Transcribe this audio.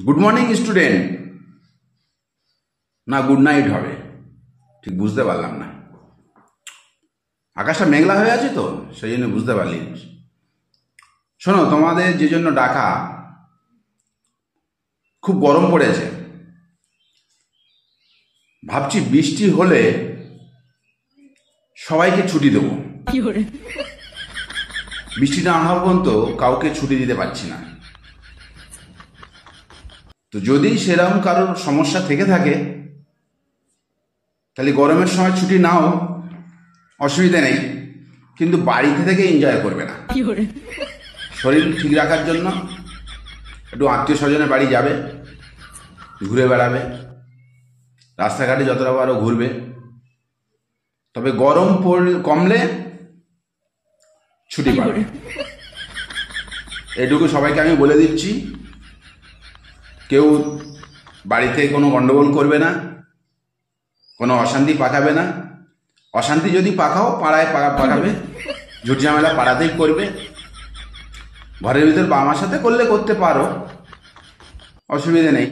Good morning student না good night হবে, ঠিক বুঝতে পারলাম না। আকাশটা মেঘলা হয়ে আছে তো সেই জন্য বুঝতে পারলি। শোনো, তোমাদের যে জন্য ডাকা, খুব গরম পড়েছে। ভাবছি বৃষ্টি হলে সবাইকে ছুটি দেবো। বৃষ্টিটা না হওয়া পর্যন্ত কাউকে ছুটি দিতে পারছি না। তো যদি সেরকম কারোর সমস্যা থেকে থাকে তাহলে গরমের সময় ছুটি নাও, অসুবিধা নেই, কিন্তু বাড়িতে থেকে এনজয় করবে না। শরীর ঠিক রাখার জন্য একটু আত্মীয় স্বজনের বাড়ি যাবে, ঘুরে বেড়াবে, রাস্তাঘাটে যতটা পারো ঘুরবে। তবে গরম কমলে ছুটি পাবে, এটুকু সবাইকে আমি বলে দিচ্ছি। কেউ বাড়িতে কোনো গন্ডগোল করবে না, কোনো অশান্তি পাকাবে না। অশান্তি যদি পাকাও পাড়ায় পাকাবে, ঝুট ঝামেলা পাড়াতেই করবে। ঘরের ভিতর বাবা মার সাথে করলে করতে পারো, অসুবিধা নেই।